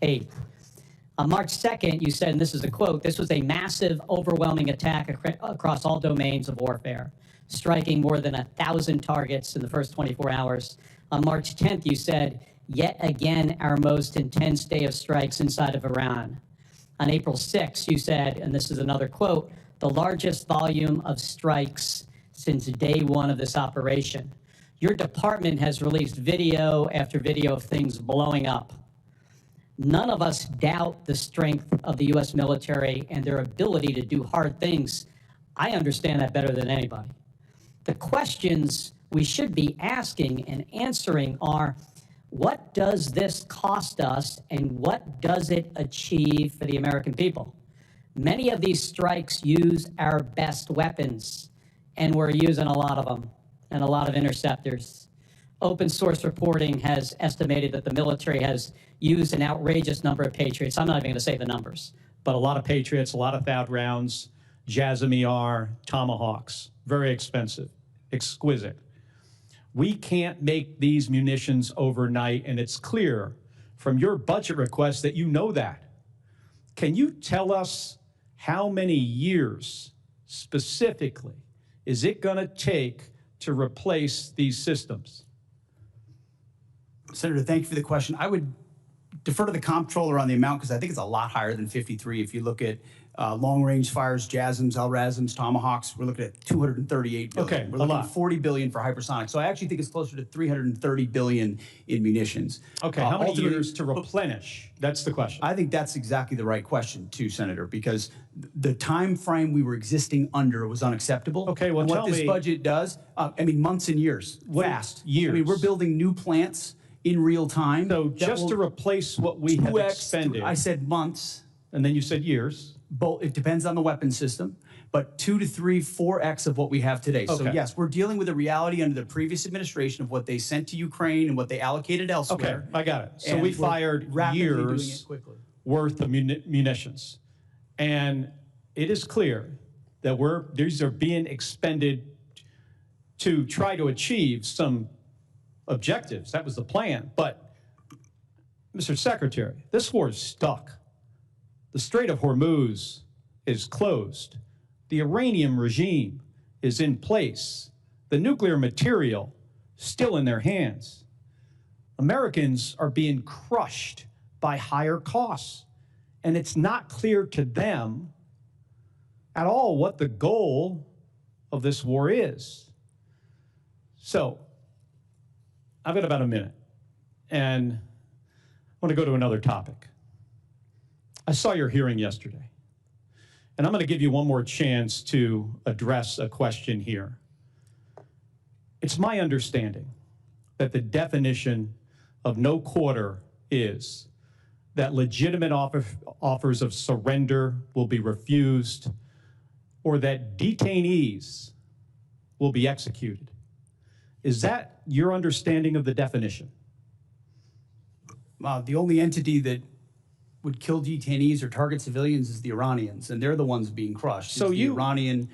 8th. On March 2nd, you said, and this is a quote, "This was a massive, overwhelming attack across all domains of warfare, striking more than 1,000 targets in the first 24 hours. On March 10th, you said, "Yet again, our most intense day of strikes inside of Iran." On April 6th, you said, and this is another quote, "The largest volume of strikes since day one of this operation." Your department has released video after video of things blowing up. None of us doubt the strength of the U.S. military and their ability to do hard things. I understand that better than anybody. The questions we should be asking and answering are, what does this cost us and what does it achieve for the American people? Many of these strikes use our best weapons, and we're using a lot of them and a lot of interceptors. Open source reporting has estimated that the military has used an outrageous number of Patriots. I'm not even going to say the numbers. But a lot of Patriots, a lot of THAAD rounds, JASSM-ER, Tomahawks, very expensive, exquisite. We can't make these munitions overnight, and it's clear from your budget request that you know that. Can you tell us how many years specifically is it going to take to replace these systems? Senator, thank you for the question. I would defer to the comptroller on the amount because I think it's a lot higher than 53. If you look at long-range fires, JASSMs, LRASMs, Tomahawks, we're looking at $238 billion. Okay, we're looking at $40 billion for hypersonic. So I actually think it's closer to $330 billion in munitions. Okay, how many years to replenish? That's the question. I think that's exactly the right question, too, Senator, because the time frame we were existing under was unacceptable. Okay, well, and what this budget does, I mean, months and years, fast. Years. I mean, we're building new plants in real time. So just to replace what we have expended. I said months. And then you said years. Both, it depends on the weapon system, but 2 to 3, 4x of what we have today. Okay. So yes, we're dealing with a reality under the previous administration of what they sent to Ukraine and what they allocated elsewhere. Okay, I got it. So we fired years worth of munitions. And it is clear that these are being expended to try to achieve some objectives. That was the plan. But, Mr. Secretary, this war is stuck. The Strait of Hormuz is closed. The Iranian regime is in place. The nuclear material still in their hands. Americans are being crushed by higher costs. And it's not clear to them at all what the goal of this war is. So, I've got about a minute, and I want to go to another topic. I saw your hearing yesterday, and I'm going to give you one more chance to address a question here. It's my understanding that the definition of no quarter is that legitimate offers of surrender will be refused or that detainees will be executed. Is that your understanding of the definition? The only entity that would kill detainees or target civilians is the Iranians, and they're the ones being crushed. So the Iranian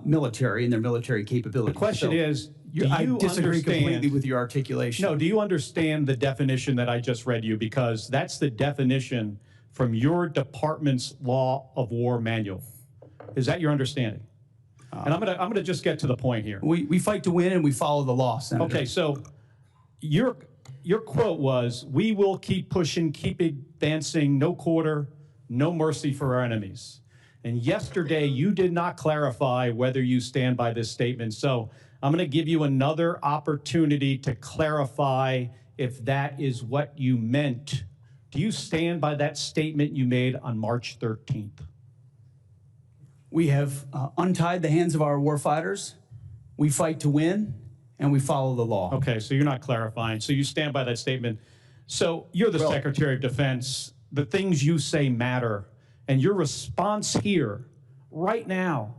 military and their military capabilities. The question is, I disagree completely with your articulation. No, do you understand the definition that I just read you? Because that's the definition from your department's Law of War manual. Is that your understanding? And I'm gonna just get to the point here. We fight to win and we follow the law, Senator. Okay, so your quote was, "We will keep pushing, keep advancing, no quarter, no mercy for our enemies." And yesterday you did not clarify whether you stand by this statement. So I'm going to give you another opportunity to clarify if that is what you meant. Do you stand by that statement you made on March 13th? We have untied the hands of our warfighters. We fight to win, and we follow the law. Okay, so you're not clarifying. So you stand by that statement. So you're the Secretary of Defense. The things you say matter. And your response here, right now,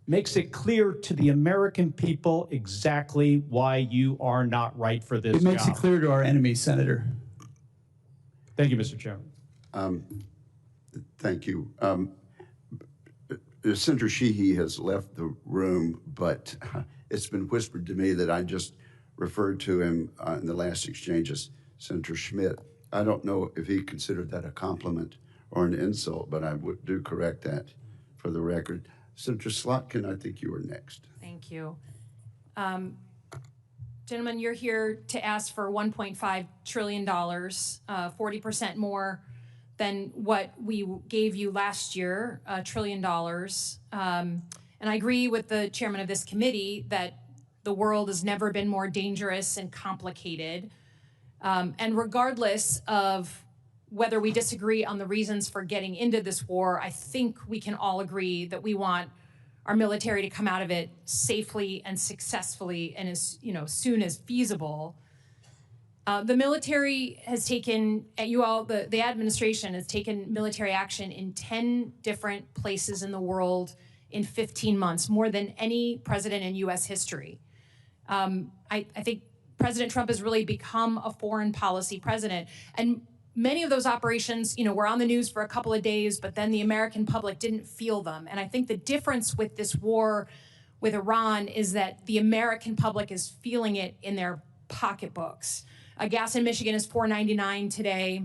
makes it clear to the American people exactly why you are not right for this job. It makes it clear to our enemies, Senator. Thank you, Mr. Chairman. Thank you. Senator Sheehy has left the room, but it's been whispered to me that I just referred to him in the last exchange as Senator Schmidt. I don't know if he considered that a compliment or an insult, but I would do correct that for the record. Senator Slotkin, I think you were next. Thank you. Gentlemen, you're here to ask for $1.5 trillion, 40% more than what we gave you last year, $1 trillion. And I agree with the chairman of this committee that the world has never been more dangerous and complicated. And regardless of whether we disagree on the reasons for getting into this war, I think we can all agree that we want our military to come out of it safely and successfully and as soon as feasible. The military has taken, the administration has taken military action in 10 different places in the world in 15 months, more than any president in U.S. history. I think President Trump has really become a foreign policy president. And many of those operations, were on the news for a couple of days, but then the American public didn't feel them. And I think the difference with this war with Iran is that the American public is feeling it in their pocketbooks. Gas in Michigan is $4.99 today.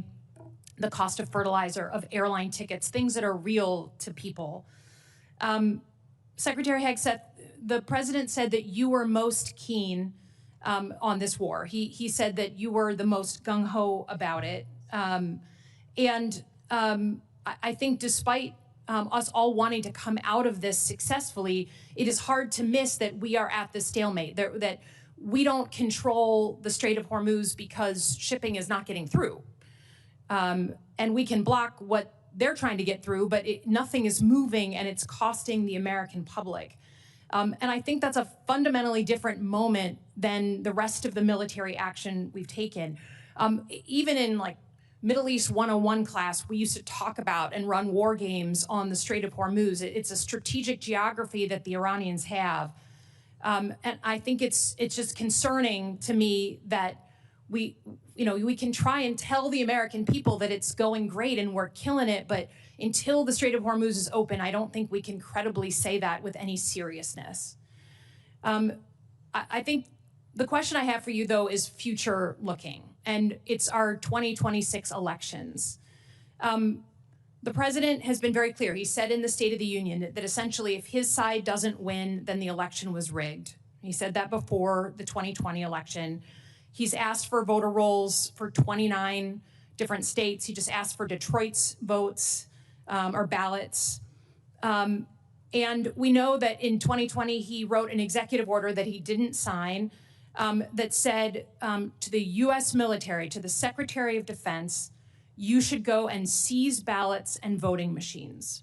The cost of fertilizer, of airline tickets, things that are real to people. Secretary Hegseth, the president said that you were most keen on this war. He said that you were the most gung-ho about it. I think despite us all wanting to come out of this successfully, it is hard to miss that we are at the stalemate, that we don't control the Strait of Hormuz because shipping is not getting through. And we can block what they're trying to get through, but nothing is moving and it's costing the American public. And I think that's a fundamentally different moment than the rest of the military action we've taken. Even in Middle East 101 class, we used to talk about and run war games on the Strait of Hormuz. It's a strategic geography that the Iranians have. And I think it's just concerning to me that we can try and tell the American people that it's going great and we're killing it, but until the Strait of Hormuz is open, I don't think we can credibly say that with any seriousness. I think the question I have for you, though, is future looking, and it's our 2026 elections. The president has been very clear. He said in the State of the Union that essentially if his side doesn't win, then the election was rigged. He said that before the 2020 election. He's asked for voter rolls for 29 different states. He just asked for Detroit's votes or ballots. And we know that in 2020, he wrote an executive order that he didn't sign that said to the U.S. military, to the Secretary of Defense, you should go and seize ballots and voting machines.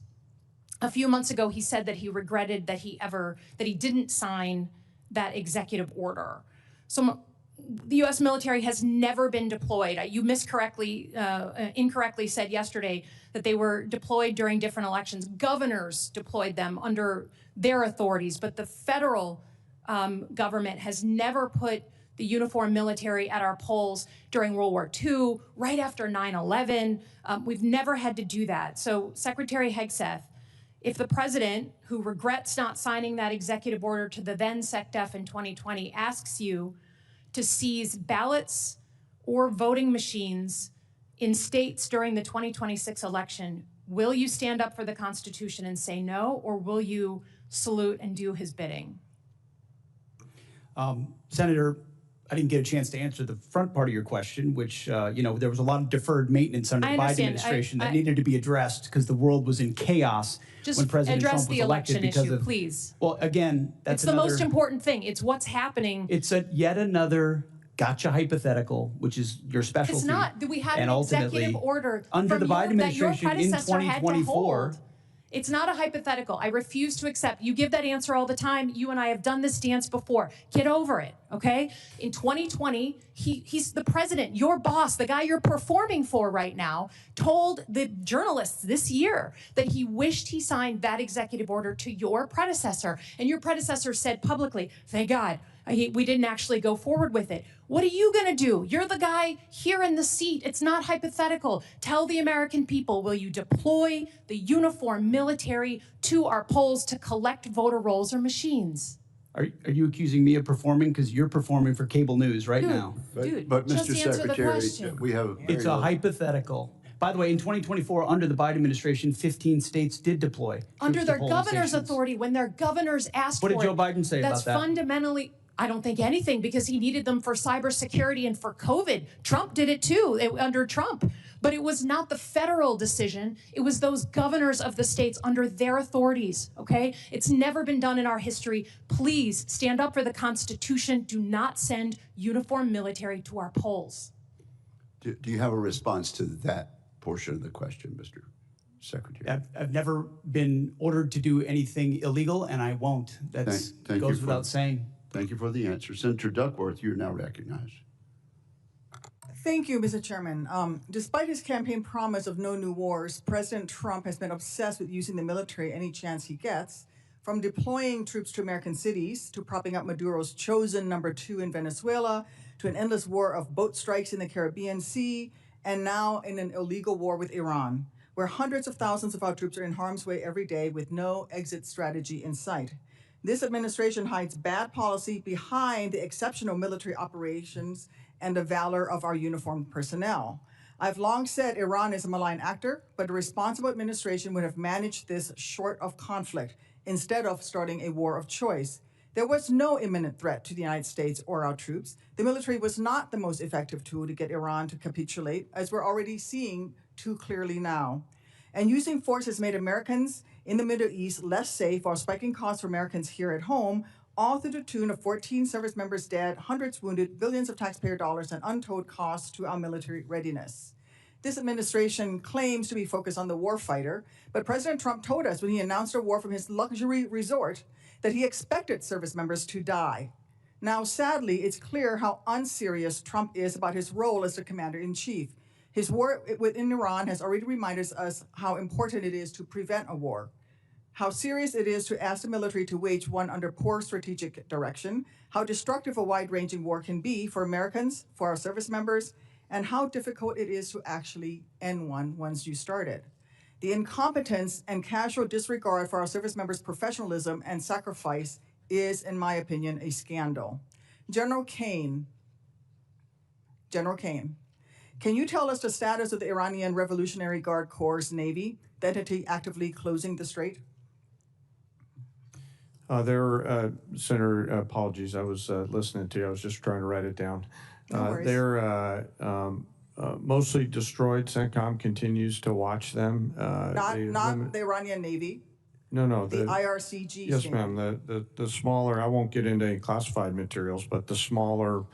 A few months ago, he said that he regretted that he didn't sign that executive order. So the U.S. military has never been deployed. You incorrectly said yesterday that they were deployed during different elections. Governors deployed them under their authorities, but the federal government has never put the uniformed military at our polls during World War II, right after 9/11. We've never had to do that. So Secretary Hegseth, if the president, who regrets not signing that executive order to the then SecDef in 2020, asks you to seize ballots or voting machines in states during the 2026 election, will you stand up for the Constitution and say no, or will you salute and do his bidding? Senator, I didn't get a chance to answer the front part of your question, which, there was a lot of deferred maintenance under the Biden administration that needed to be addressed because the world was in chaos when President Trump was elected. Just address the election issue, please. Well, again, that's the most important thing. It's what's happening. It's yet another gotcha hypothetical, which is your specialty. It's not. We had an executive order under the Biden administration in 2024. It's not a hypothetical. I refuse to accept. You give that answer all the time. You and I have done this dance before. Get over it, okay? In 2020, he's the president, your boss, the guy you're performing for right now, told the journalists this year that he wished he signed that executive order to your predecessor. And your predecessor said publicly, thank God, we didn't actually go forward with it. What are you going to do? You're the guy here in the seat. It's not hypothetical. Tell the American people, will you deploy the uniformed military to our polls to collect voter rolls or machines? Are you accusing me of performing? Because you're performing for cable news right now. But just Mr. answer the Secretary, question. we have It's a hypothetical. By the way, in 2024, under the Biden administration, 15 states did deploy Under troops their to polling governor's stations. authority, when their governors asked for it. What did Joe Biden say about that? That's fundamentally, I don't think anything, because he needed them for cybersecurity and for COVID. Trump did it too, under Trump. But it was not the federal decision. It was those governors of the states under their authorities, okay? It's never been done in our history. Please stand up for the Constitution. Do not send uniformed military to our polls. Do you have a response to that portion of the question, Mr. Secretary? I've never been ordered to do anything illegal, and I won't. That goes without saying. Thank you for the answer. Senator Duckworth, you're now recognized. Thank you, Mr. Chairman. Despite his campaign promise of no new wars, President Trump has been obsessed with using the military any chance he gets, from deploying troops to American cities, to propping up Maduro's chosen #2 in Venezuela, to an endless war of boat strikes in the Caribbean Sea, and now in an illegal war with Iran, where hundreds of thousands of our troops are in harm's way every day with no exit strategy in sight. This administration hides bad policy behind the exceptional military operations and the valor of our uniformed personnel. I've long said Iran is a malign actor, but a responsible administration would have managed this short of conflict instead of starting a war of choice. There was no imminent threat to the United States or our troops. The military was not the most effective tool to get Iran to capitulate, as we're already seeing too clearly now. And using force has made Americans in the Middle East less safe while spiking costs for Americans here at home, all to the tune of 14 service members dead, hundreds wounded, billions of taxpayer dollars, and untold costs to our military readiness. This administration claims to be focused on the warfighter, but President Trump told us when he announced a war from his luxury resort that he expected service members to die. Now, sadly, it's clear how unserious Trump is about his role as the commander-in-chief. His war within Iran has already reminded us how important it is to prevent a war, how serious it is to ask the military to wage one under poor strategic direction, how destructive a wide-ranging war can be for Americans, for our service members, and how difficult it is to actually end one once you start it. The incompetence and casual disregard for our service members' professionalism and sacrifice is, in my opinion, a scandal. General Caine, can you tell us the status of the Iranian Revolutionary Guard Corps' Navy, the entity actively closing the strait? Senator, apologies. I was listening to you. I was just trying to write it down. No worries. They're mostly destroyed. CENTCOM continues to watch them. Not the Iranian Navy. No. The IRCG. Yes, ma'am. The smaller, I won't get into any classified materials, but the smaller,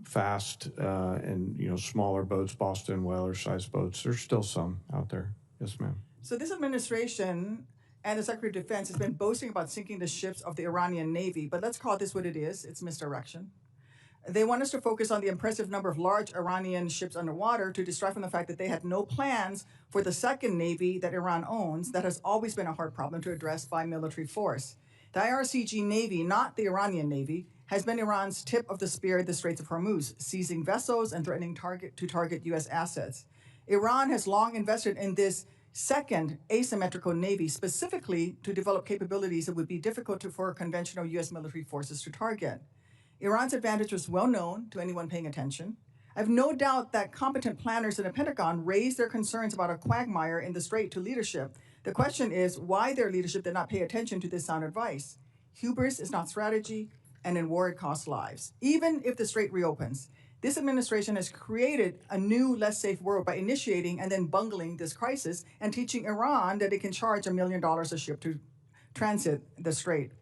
fast, and smaller boats, Boston whaler-sized boats. There's still some out there. Yes, ma'am. So this administration and the Secretary of Defense has been boasting about sinking the ships of the Iranian Navy, but let's call this what it is. It's misdirection. They want us to focus on the impressive number of large Iranian ships underwater to distract from the fact that they had no plans for the second Navy that Iran owns that has always been a hard problem to address by military force. The IRCG Navy, not the Iranian Navy, has been Iran's tip of the spear in the Straits of Hormuz, seizing vessels and threatening to target U.S. assets. Iran has long invested in this second asymmetrical Navy specifically to develop capabilities that would be difficult for conventional U.S. military forces to target. Iran's advantage was well known to anyone paying attention. I have no doubt that competent planners in the Pentagon raised their concerns about a quagmire in the strait to leadership. The question is why their leadership did not pay attention to this sound advice. Hubris is not strategy, and in war it costs lives. Even if the strait reopens, this administration has created a new, less safe world by initiating and then bungling this crisis and teaching Iran that it can charge $1 million a ship to transit the strait.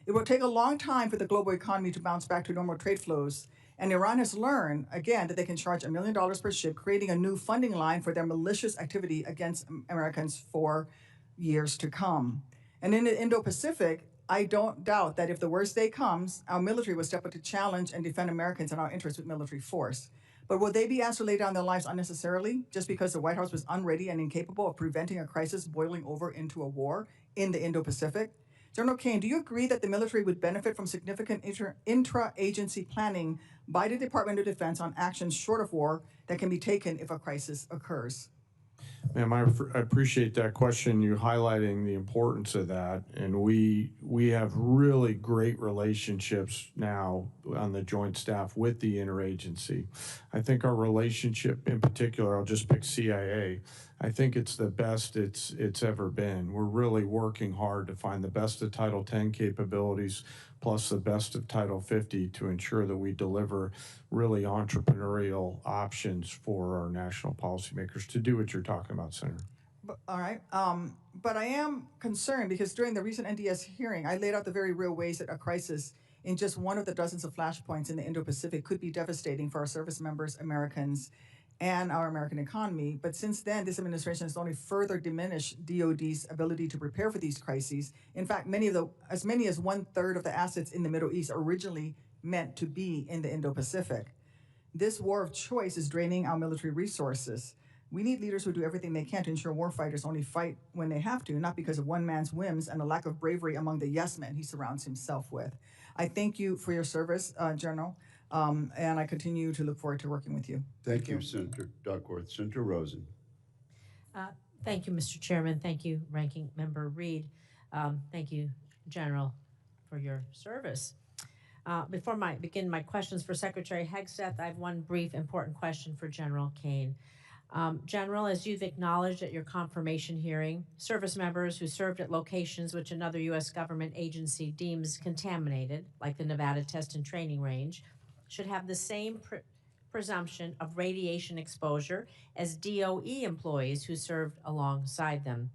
It will take a long time for the global economy to bounce back to normal trade flows, and Iran has learned, again, that they can charge $1 million per ship, creating a new funding line for their malicious activity against Americans for years to come. And in the Indo-Pacific, I don't doubt that if the worst day comes, our military will step up to challenge and defend Americans and our interests with military force. But will they be asked to lay down their lives unnecessarily just because the White House was unready and incapable of preventing a crisis boiling over into a war in the Indo-Pacific? General Caine, do you agree that the military would benefit from significant intra-agency planning by the Department of Defense on actions short of war that can be taken if a crisis occurs? Ma'am, I appreciate that question. You highlighting the importance of that, and we have really great relationships now on the joint staff with the interagency. I think our relationship, in particular, I'll just pick CIA. I think it's the best it's ever been. We're really working hard to find the best of Title 10 capabilities, plus the best of Title 50 to ensure that we deliver really entrepreneurial options for our national policymakers to do what you're talking about, Senator. All right. But I am concerned because during the recent NDS hearing, I laid out the very real ways that a crisis in just one of the dozens of flashpoints in the Indo-Pacific could be devastating for our service members, Americans, and our American economy. But since then, this administration has only further diminished DoD's ability to prepare for these crises. In fact, as many as 1/3 of the assets in the Middle East originally meant to be in the Indo-Pacific. This war of choice is draining our military resources. We need leaders who do everything they can to ensure warfighters only fight when they have to, not because of one man's whims and a lack of bravery among the yes men he surrounds himself with. I thank you for your service, General, and I continue to look forward to working with you. Thank you, Senator Duckworth. Senator Rosen. Thank you, Mr. Chairman. Thank you, Ranking Member Reed. Thank you, General, for your service. Before I begin my questions for Secretary Hegseth, I have one brief, important question for General Caine. General, as you've acknowledged at your confirmation hearing, service members who served at locations which another U.S. government agency deems contaminated, like the Nevada Test and Training Range, should have the same presumption of radiation exposure as DOE employees who served alongside them.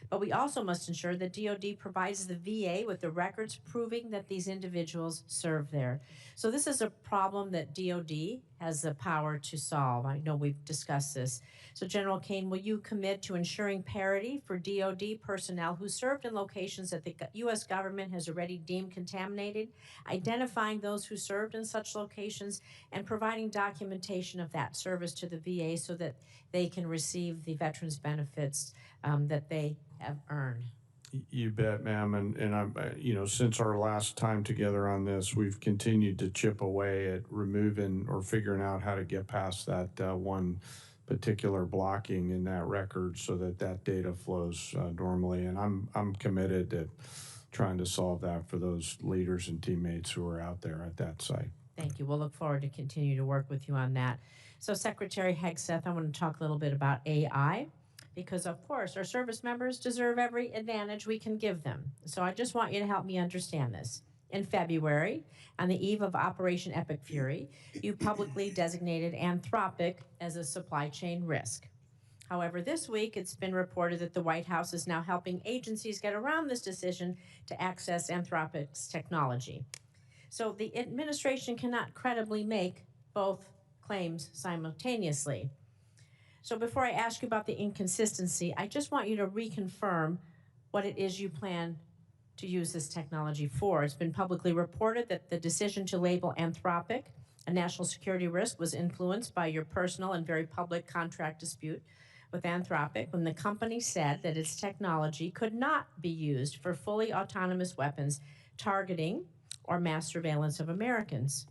But we also must ensure that DoD provides the VA with the records proving that these individuals served there. So this is a problem that DoD has the power to solve. I know we've discussed this. So General Caine, will you commit to ensuring parity for DoD personnel who served in locations that the U.S. government has already deemed contaminated, identifying those who served in such locations, and providing documentation of that service to the VA so that they can receive the veterans benefits that they have earned? You bet, ma'am. And I'm, since our last time together on this, we've continued to chip away at removing or figuring out how to get past that one particular blocking in that record so that that data flows normally. And I'm committed to trying to solve that for those leaders and teammates who are out there at that site. Thank you. We'll look forward to continue to work with you on that. So Secretary Hegseth, I want to talk a little bit about AI. Because, of course, our service members deserve every advantage we can give them. So I just want you to help me understand this. In February, on the eve of Operation Epic Fury, you publicly designated Anthropic as a supply chain risk. However, this week, it's been reported that the White House is now helping agencies get around this decision to access Anthropic's technology. So the administration cannot credibly make both claims simultaneously. So before I ask you about the inconsistency, I just want you to reconfirm what it is you plan to use this technology for. It's been publicly reported that the decision to label Anthropic a national security risk was influenced by your personal and very public contract dispute with Anthropic when the company said that its technology could not be used for fully autonomous weapons targeting or mass surveillance of Americans.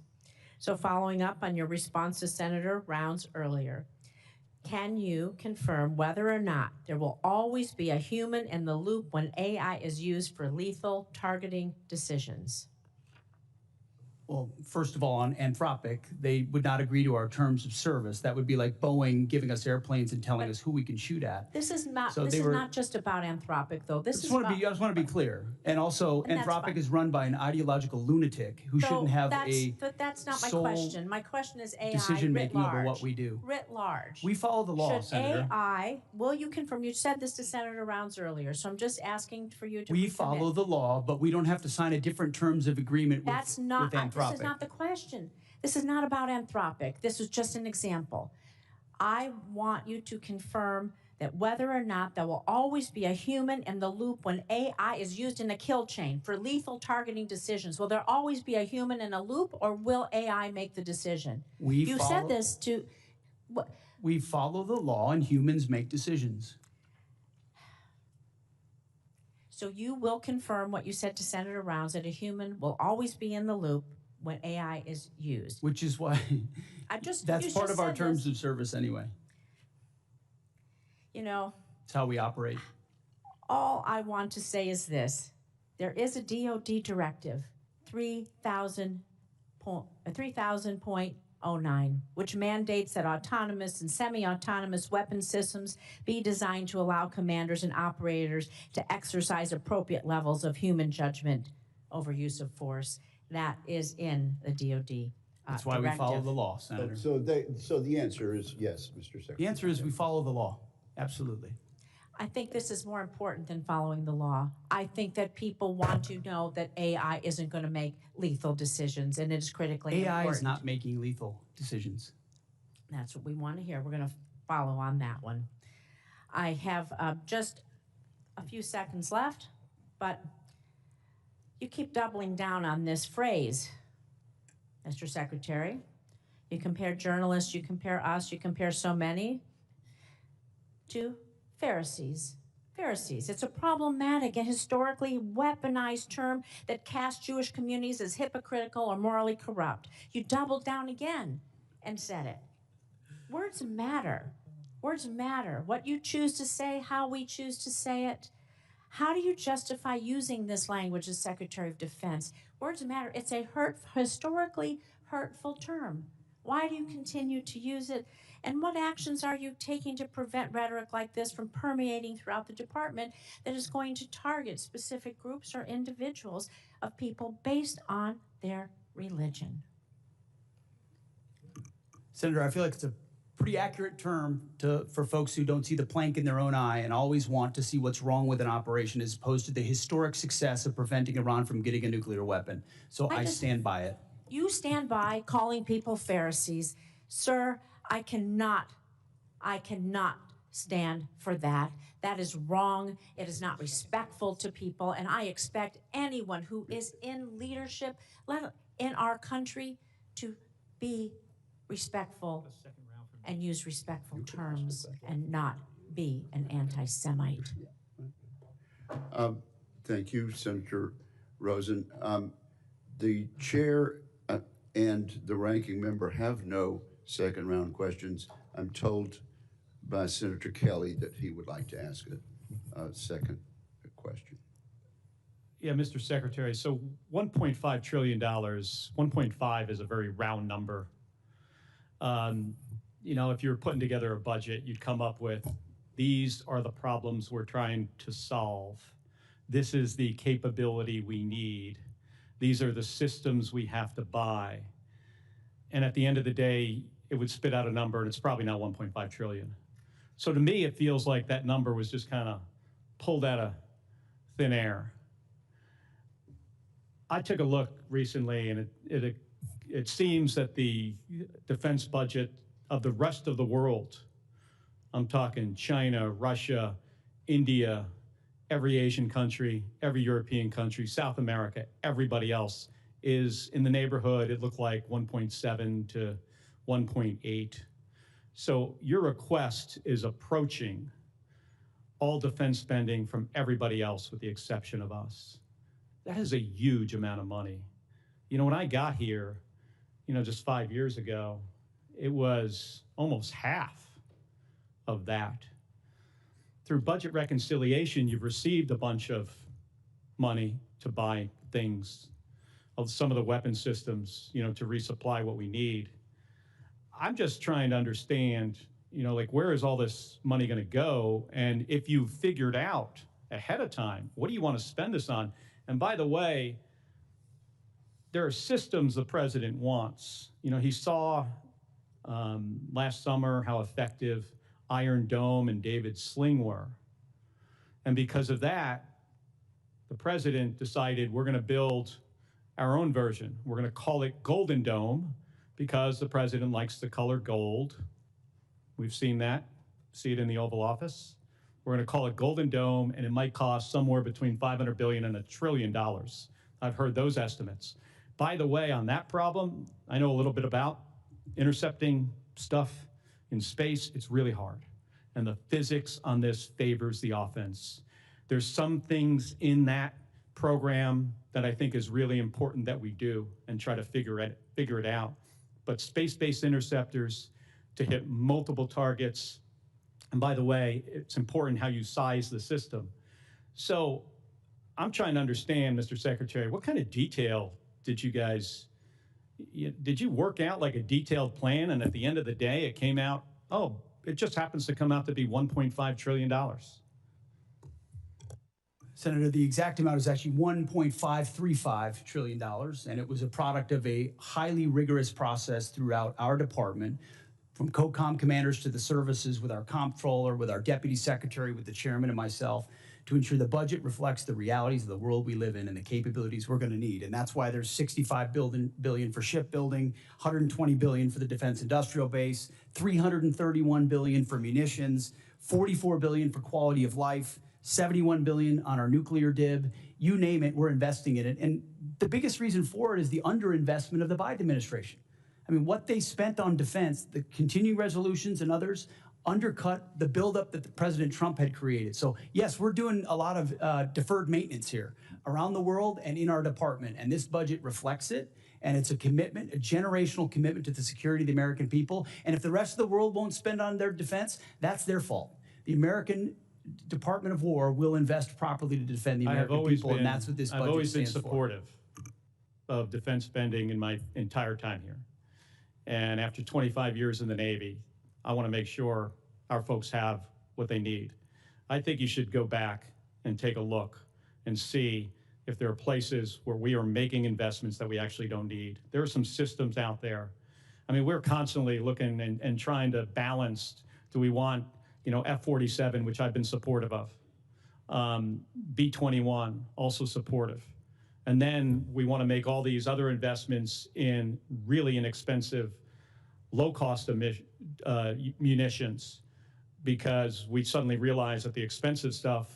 So following up on your response to Senator Rounds earlier, can you confirm whether or not there will always be a human in the loop when AI is used for lethal targeting decisions? Well, first of all, on Anthropic, they would not agree to our terms of service. That would be like Boeing giving us airplanes and telling us who we can shoot at. This is not. So this is not just about Anthropic, though. This is. I just want to be clear. And also, Anthropic is run by an ideological lunatic who shouldn't have But that's not my question. My question is AI decision making over what we do. Writ large. We follow the law, Senator. AI? Will you confirm? You said this to Senator Rounds earlier, so I'm just asking for you to. We follow the law, but we don't have to sign a different terms of agreement with Anthropic. This is not the question. This is not about Anthropic. This was just an example. I want you to confirm that whether or not there will always be a human in the loop when AI is used in a kill chain for lethal targeting decisions. Will there always be a human in a loop, or will AI make the decision? You said this to... We follow the law and humans make decisions. So you will confirm what you said to Senator Rounds, that a human will always be in the loop when AI is used. Which is why that's part of our terms of service anyway. you know, It's how we operate. all I want to say is this. There is a DoD directive, 3000.09, which mandates that autonomous and semi-autonomous weapon systems be designed to allow commanders and operators to exercise appropriate levels of human judgment over use of force. That is in the DoD That's why we follow the law, Senator. So the answer is yes, Mr. Secretary. The answer is we follow the law. Absolutely. I think this is more important than following the law. I think that people want to know that AI isn't going to make lethal decisions, and it is critically important. AI is not making lethal decisions. That's what we want to hear. We're going to follow on that one. I have just a few seconds left, but you keep doubling down on this phrase, Mr. Secretary. You compare journalists, you compare us, you compare so many to Pharisees. Pharisees. It's a problematic and historically weaponized term that casts Jewish communities as hypocritical or morally corrupt. You doubled down again and said it. Words matter. Words matter. What you choose to say, how we choose to say it. How do you justify using this language as Secretary of Defense? Words matter. It's a historically hurtful term. Why do you continue to use it? And what actions are you taking to prevent rhetoric like this from permeating throughout the department that is going to target specific groups or individuals of people based on their religion? Senator, I feel like it's a pretty accurate term for folks who don't see the plank in their own eye and always want to see what's wrong with an operation as opposed to the historic success of preventing Iran from getting a nuclear weapon. So I stand by it. You stand by calling people Pharisees. Sir, I cannot stand for that. That is wrong. It is not respectful to people. And I expect anyone who is in leadership in our country to be respectful and use respectful terms and not be an anti-Semite. Thank you, Senator Rosen. The chair and the ranking member have no second round questions. I'm told by Senator Kelly that he would like to ask a second question. Yeah, Mr. Secretary, so $1.5 trillion, 1.5 is a very round number. You know, if you're putting together a budget, you'd come up with, these are the problems we're trying to solve. This is the capability we need. These are the systems we have to buy. And at the end of the day, it would spit out a number, and it's probably not 1.5 trillion. So to me, it feels like that number was just kind of pulled out of thin air. I took a look recently, and it seems that the defense budget of the rest of the world, I'm talking China, Russia, India, every Asian country, every European country, South America, everybody else is in the neighborhood, it looked like 1.7 to 1.8. So your request is approaching all defense spending from everybody else with the exception of us. That is a huge amount of money. You know, when I got here, you know, just 5 years ago, it was almost half of that. Through budget reconciliation, you've received a bunch of money to buy things, of some of the weapon systems, you know, to resupply what we need. I'm just trying to understand, you know, like, where is all this money going to go? And if you've figured out ahead of time, what do you want to spend this on? And by the way, there are systems the president wants. You know, he saw last summer how effective Iron Dome and David's Sling were. And because of that, the president decided we're going to build our own version. We're going to call it Golden Dome because the president likes the color gold. We've seen that, see it in the Oval Office. We're going to call it Golden Dome, and it might cost somewhere between $500 billion and $1 trillion. I've heard those estimates. By the way, on that problem, I know a little bit about intercepting stuff in space. It's really hard. And the physics on this favors the offense. There's some things in that program that I think is really important that we do and try to figure it out. But space-based interceptors to hit multiple targets And by the way, it's important how you size the system. So I'm trying to understand, Mr. Secretary, what kind of detail did you guys, did you work out like a detailed plan, and at the end of the day, it came out, oh, it just happens to come out to be $1.5 trillion? Senator, the exact amount is actually $1.535 trillion, and it was a product of a highly rigorous process throughout our department, from COCOM commanders to the services, with our comptroller, with our deputy secretary, with the chairman and myself, to ensure the budget reflects the realities of the world we live in and the capabilities we're going to need. And that's why there's $65 billion for shipbuilding, $120 billion for the defense industrial base, $331 billion for munitions, $44 billion for quality of life, $71 billion on our nuclear DIB. You name it, we're investing in it. And the biggest reason for it is the underinvestment of the Biden administration. I mean, what they spent on defense, the continuing resolutions and others, undercut the buildup that President Trump had created. So yes, we're doing a lot of deferred maintenance here around the world and in our department, and this budget reflects it. And it's a commitment, a generational commitment to the security of the American people. And if the rest of the world won't spend on their defense, that's their fault. The American Department of War will invest properly to defend the American people, and that's what this budget stands for. I've always been supportive of defense spending in my entire time here. And after 25 years in the Navy, I want to make sure our folks have what they need. I think you should go back and take a look and see if there are places where we are making investments that we actually don't need. There are some systems out there. I mean, we're constantly looking and trying to balance, do we want, F-47, which I've been supportive of, B-21, also supportive. And then we want to make all these other investments in really inexpensive, low-cost munitions, because we suddenly realize that the expensive stuff,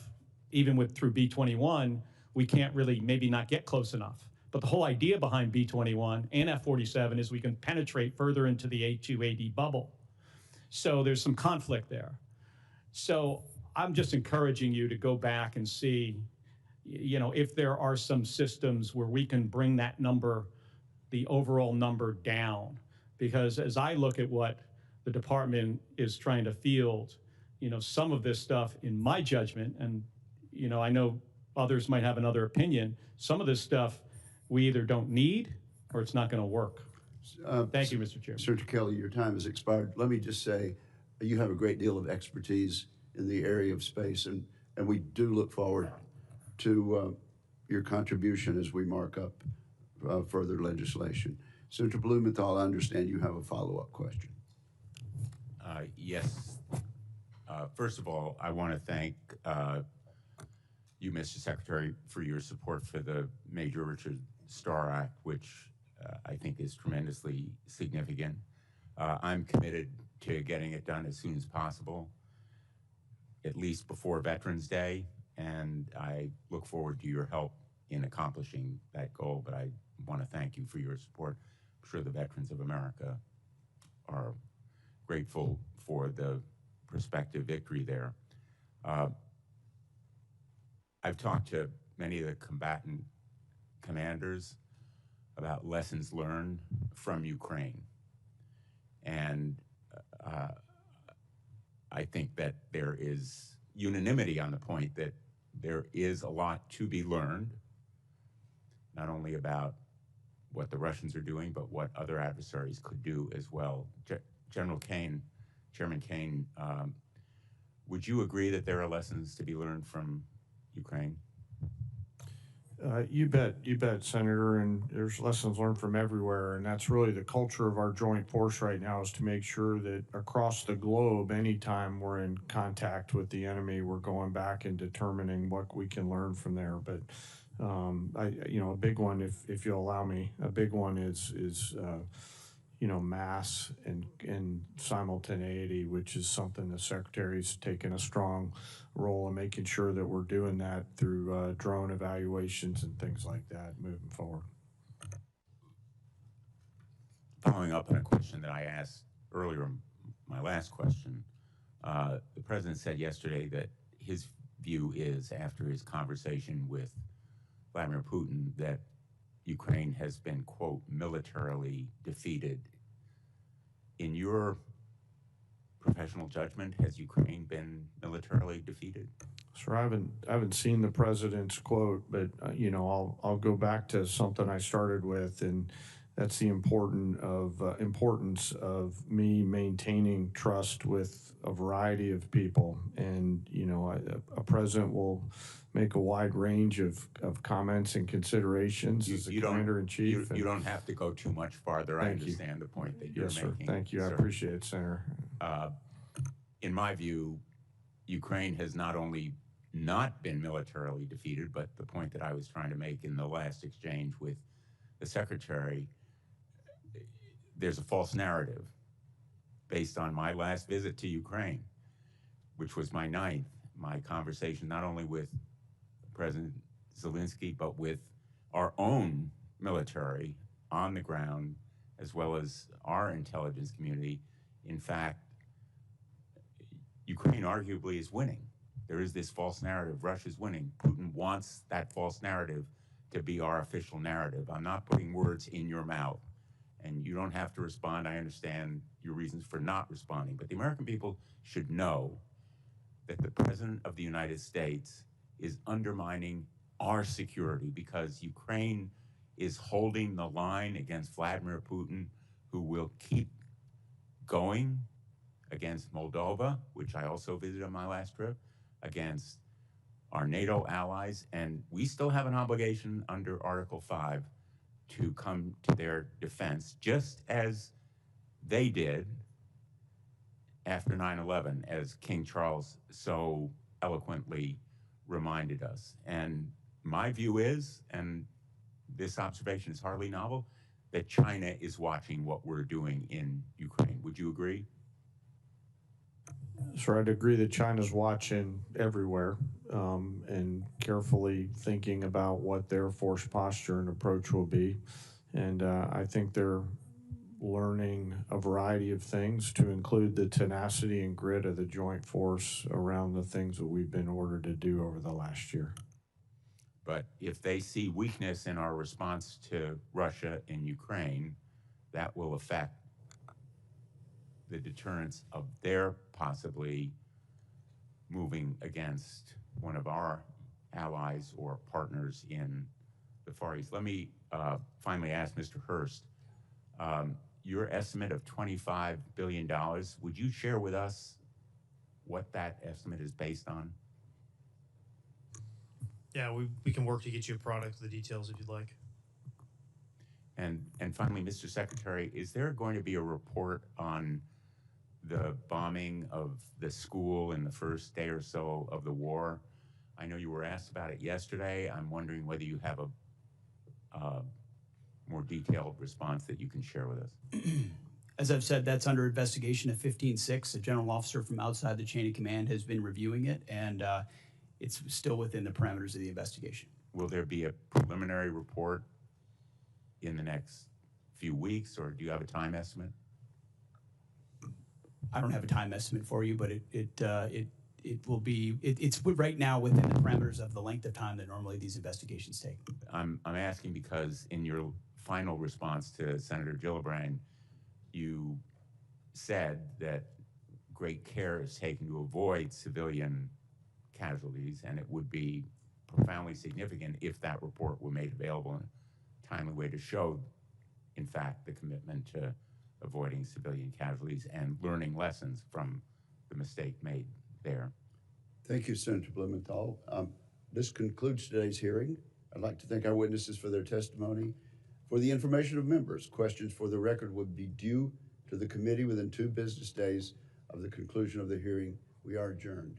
even through B-21, we can't really maybe not get close enough. But the whole idea behind B-21 and F-47 is we can penetrate further into the A2AD bubble. So there's some conflict there. So I'm just encouraging you to go back and see, if there are some systems where we can bring that number, the overall number, down. Because as I look at what the department is trying to field, some of this stuff, in my judgment, and I know others might have another opinion, some of this stuff we either don't need or it's not going to work. Thank you, Mr. Chairman. Senator Kelly, your time has expired. Let me just say, you have a great deal of expertise in the area of space, and we do look forward to your contribution as we mark up further legislation. Senator Blumenthal, I understand you have a follow-up question. Yes. First of all, I want to thank you, Mr. Secretary, for your support for the Major Richard Starr Act, which I think is tremendously significant. I'm committed to getting it done as soon as possible, at least before Veterans Day, and I look forward to your help in accomplishing that goal, but I want to thank you for your support. I'm sure the veterans of America are grateful for the prospective victory there. I've talked to many of the combatant commanders about lessons learned from Ukraine. And I think that there is unanimity on the point that there is a lot to be learned, not only about what the Russians are doing, but what other adversaries could do as well. General Caine, Chairman Caine, would you agree that there are lessons to be learned from Ukraine? You bet, Senator, and there's lessons learned from everywhere, and that's really the culture of our joint force right now, is to make sure that across the globe, anytime we're in contact with the enemy, we're going back and determining what we can learn from there. But a big one, if you'll allow me, a big one is mass and simultaneity, which is something the Secretary's taken a strong role in making sure that we're doing that through drone evaluations and things like that moving forward. Following up on a question that I asked earlier, my last question, the President said yesterday that his view is, after his conversation with Vladimir Putin, that Ukraine has been, quote, militarily defeated. In your professional judgment, has Ukraine been militarily defeated? Sir, I haven't seen the president's quote, but you know, I'll go back to something I started with, and that's the importance of me maintaining trust with a variety of people. And you know, a president will make a wide range of comments and considerations as the commander-in-chief. You don't have to go too much farther. I understand the point that you're making. Yes, sir. Thank you. Sir. I appreciate it, Senator. In my view, Ukraine has not only not been militarily defeated, but the point that I was trying to make in the last exchange with the Secretary, there's a false narrative based on my last visit to Ukraine, which was my 9th, my conversation not only with President Zelensky, but with our own military on the ground, as well as our intelligence community. In fact, Ukraine arguably is winning. There is this false narrative, Russia's winning. Putin wants that false narrative to be our official narrative. I'm not putting words in your mouth, and you don't have to respond. I understand your reasons for not responding, but the American people should know that the President of the United States is undermining our security because Ukraine is holding the line against Vladimir Putin, who will keep going against Moldova, which I also visited on my last trip, against our NATO allies, and we still have an obligation under Article 5 to come to their defense, just as they did after 9/11, as King Charles so eloquently reminded us. And my view is, and this observation is hardly novel, that China is watching what we're doing in Ukraine. Would you agree? So I'd agree that China's watching everywhere and carefully thinking about what their force posture and approach will be. And I think they're learning a variety of things, to include the tenacity and grit of the joint force around the things that we've been ordered to do over the last year. But if they see weakness in our response to Russia and Ukraine, that will affect the deterrence of their possibly moving against one of our allies or partners in the Far East. Let me finally ask Mr. Hurst, your estimate of $25 billion, would you share with us what that estimate is based on? Yeah, we can work to get you a product with the details if you'd like. And finally, Mr. Secretary, is there going to be a report on the bombing of the school in the first day or so of the war? I know you were asked about it yesterday. I'm wondering whether you have a more detailed response that you can share with us. As I've said, that's under investigation at 15-6. A general officer from outside the chain of command has been reviewing it, and it's still within the parameters of the investigation. Will there be a preliminary report in the next few weeks, or do you have a time estimate? I don't have a time estimate for you, but it will be, it's right now within the parameters of the length of time that normally these investigations take. I'm asking because in your final response to Senator Gillibrand, you said that great care is taken to avoid civilian casualties, and it would be profoundly significant if that report were made available in a timely way to show, in fact, the commitment to avoiding civilian casualties and learning lessons from the mistake made there. Thank you, Senator Blumenthal. This concludes today's hearing. I'd like to thank our witnesses for their testimony. For the information of members, questions for the record would be due to the committee within 2 business days of the conclusion of the hearing. We are adjourned.